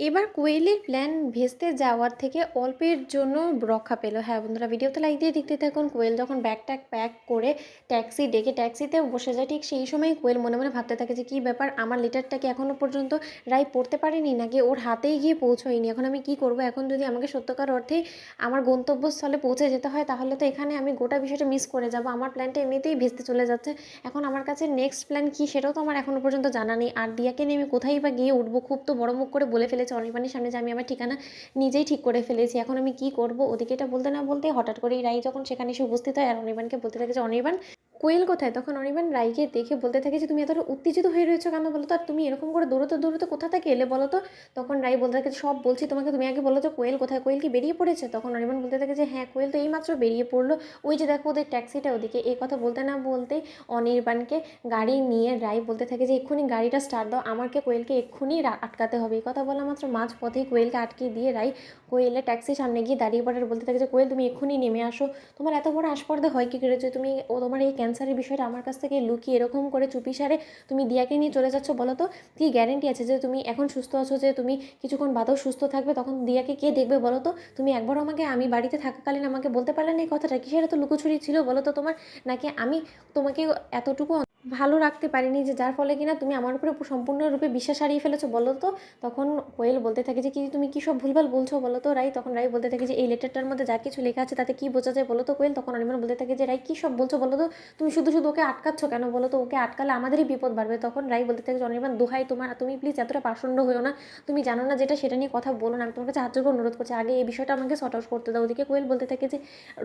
এবার কোয়েলের প্ল্যান ভেস্তে যাওয়ার থেকে অল্পের জন্য রক্ষা পেল। হ্যাঁ বন্ধুরা, ভিডিওতে লাইক দিয়ে দেখতে থাকুন। কোয়েল যখন ব্যাগ ট্যাগ প্যাক করে ট্যাক্সি ডেকে ট্যাক্সিতে বসে যায়, ঠিক সেই সময় কোয়েল মনে মনে ভাবতে থাকে যে কী ব্যাপার, আমার লেটারটাকে এখনও পর্যন্ত রায় পড়তে পারেনি, নাকি ওর হাতেই গিয়ে পৌঁছোয়নি। এখন আমি কি করব? এখন যদি আমাকে সত্যকার অর্থে আমার গন্তব্যস্থলে পৌঁছে যেতে হয়, তাহলে তো এখানে আমি গোটা বিষয়টা মিস করে যাব। আমার প্ল্যানটা এমনিতেই ভেস্তে চলে যাচ্ছে। এখন আমার কাছে নেক্সট প্ল্যান কী সেটাও তো আমার এখনও পর্যন্ত জানা নেই। আর দিয়াকে নিয়ে আমি কোথায় বা গিয়ে উঠবো? খুব তো বড় মুখ করে বলে ফেলেছি অনির্বাণের সামনে যে আমি আমার ঠিকানা নিজেই ঠিক করে ফেলেছি। এখন আমি কি করব? ওদিকে এটা বলতে না বলতে হঠাৎ করেই রাই যখন সেখানে এসে উপস্থিত হয় আর অনির্বাণকে বলতে থাকে যে অনির্বাণ, কোয়েল কোথায়? তখন অনির্বাণ রাইকে দেখে বলতে থাকে যে তুমি এতটা উত্তেজিত হয়ে রয়েছো কেন বলো তো? আর তুমি এরকম করে দৌড়তে দৌড়তে কোথা থেকে এলে বলো তো? তখন রাই বলতে থাকে সব বলছি তোমাকে, তুমি আগে বলো যে কোয়েল কোথায়? কোয়েল কি বেরিয়ে পড়েছে? তখন অনির্বাণ বলতে থাকে যে হ্যাঁ, কোয়েল তো এইমাত্র বেরিয়ে পড়লো, ওই যে দেখো ওদের ট্যাক্সিটা ওদিকে। এই কথা বলতে না বলতেই অনির্বাণকে গাড়ি নিয়ে রাই বলতে থাকে যে এক্ষুনি গাড়িটা স্টার্ট দাও, আমাকে কোয়েলকে এক্ষুনি আটকাতে হবে। এই কথা বলা মাত্র মাঝ পথেই কোয়েলকে আটকে দিয়ে রাই কোয়েলের ট্যাক্সির সামনে গিয়ে দাঁড়িয়ে পড়ে আর বলতে থাকে যে কোয়েল তুমি এক্ষুনি নেমে আসো। তোমার এত বড় আসপর্দা হয় কী করে যে তুমি তোমার এই ক্যান্সারের বিষয়টা আমার কাছ থেকে লুকিয়ে এরকম করে চুপিসারে তুমি দিয়াকে নিয়ে চলে যাচ্ছ? বলো তো কি গ্যারেন্টি আছে যে তুমি এখন সুস্থ আছো, যে তুমি কিছুক্ষণ বাদেও সুস্থ থাকবে? তখন দিয়াকে কে দেখবে বলো তো? তুমি একবারও আমাকে আমি বাড়িতে থাকাকালীন আমাকে বলতে পারলে না এই কথাটা? কিসের এত লুকোছুরি ছিল বলো তো তোমার? নাকি আমি তোমাকে এতটুকু ভালো রাখতে পারিনি যে যার ফলে কিনা তুমি আমার উপরে সম্পূর্ণরূপে বিশ্বাস হারিয়ে ফেলেছো বলো তো? তখন কোয়েল বলতে থাকে যে কি তুমি কী সব ভুলভাল বলছো বলো তো রাই? তখন রাই বলতে থাকে যে এই লেটারটার মধ্যে যা কিছু লেখা আছে তাতে কি বোঝা যায় বলো তো কোয়েল? তখন অনির্বাণ বলতে থাকে যে রাই কী সব বলছো বলো তো? তুমি শুধু শুধু ওকে আটকাচ্ছ কেন বলো তো? ওকে আটকালে আমাদেরই বিপদ বাড়বে। তখন রাই বলতে থাকে যে অনির্বাণ দোহাই তোমার, তুমি প্লিজ এতটা পাষণ্ড হয়েও না। তুমি জানো না যেটা সেটা নিয়ে কথা বলো না। আমি তোমার কাছে হাত জোড় করে অনুরোধ করছি, আগে এই বিষয়টা আমাকে সর্ট আউট করতে দাও। ওদিকে কোয়েল বলতে থাকে যে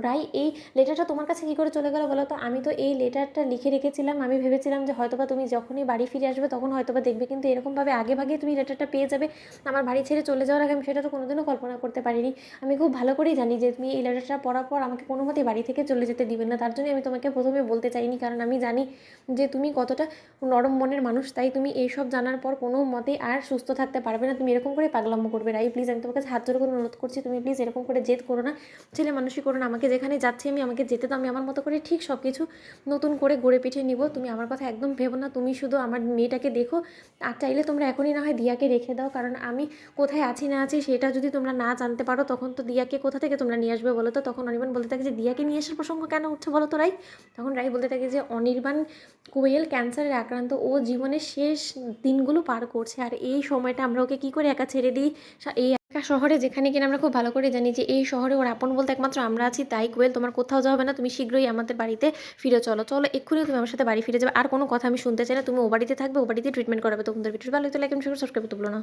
রাই এই লেটারটা তোমার কাছে কী করে চলে গেলো বলো তো? আমি তো এই লেটারটা লিখে রেখেছিলাম, আমি ভেবেছিলাম যে হয়তোবা তুমি যখনই বাড়ি ফিরে আসবে তখন হয়তোবা দেখবে, কিন্তু এরকমভাবে আগে ভাগে তুমি লেটারটা পেয়ে যাবে আমার বাড়ি ছেড়ে চলে যাওয়ার আগে, আমি সেটা তো কোনোদিনও কল্পনা করতে পারিনি। আমি খুব ভালো করেই জানি যে তুমি এই লেটারটা পড়ার পর আমাকে কোনো মতেই বাড়ি থেকে চলে যেতে দিবে না। তার জন্যই আমি তোমাকে প্রথমে বলতে চাইনি, কারণ আমি জানি যে তুমি কতটা নরম মনের মানুষ। তাই তুমি এইসব জানার পর কোনো মতেই আর সুস্থ থাকতে পারবে না। তুমি এরকম করে পাগলামো করবে রাই, প্লিজ আমি তোমার কাছে হাত জোড় করে অনুরোধ করছি, তুমি প্লিজ এরকম করে জেদ করো না, ছেলে মানুষই করো না। আমাকে যেখানে যাচ্ছি আমি, আমাকে যেতে দাও, আমি আমার মতো করে ঠিক সব কিছু নতুন করে গড়ে পিঠে নিব। তুমি আমার কথা একদম ভেবো না, তুমি শুধু আমার মেয়েটাকে দেখো। আর চাইলে তোমরা এখনই না হয় দিয়াকে রেখে দাও, কারণ আমি কোথায় আছি না আছি সেটা যদি তোমরা না জানতে পারো তখন তো দিয়াকে কোথা থেকে তোমরা নিয়ে আসবে বলো তো? তখন অনির্বাণ বলতে থাকে যে দিয়াকে নিয়ে আসার প্রসঙ্গ কেন উঠছে বলো তো রাই? তখন রাই বলতে থাকে যে অনির্বাণ কোয়েল ক্যান্সারের আক্রান্ত, ও জীবনের শেষ দিনগুলো পার করছে, আর এই সময়টা আমরা ওকে কী করে একা ছেড়ে দিই এই একা শহরে, যেখানে কিনা আমরা খুব ভালো করে জানি যে এই শহরে ওর আপন বলতে একমাত্র আমরা আছি। তাই কোয়েল তোমার কোথাও যাওয়া হবে না, তুমি শীঘ্রই আমাদের বাড়িতে ফিরে চলো। চলো এক্ষুনি তুমি আমার সাথে বাড়ি ফিরে যাবে, আর কোনো কথা আমি শুনতে চাই না। তুমি ও বাড়িতে থাকবে, ও বাড়িতে ট্রিটমেন্ট করাবে। তোমাদের ভিডিও ভালো হলে লাইক এবং সাবস্ক্রাইব করতে ভুলো না।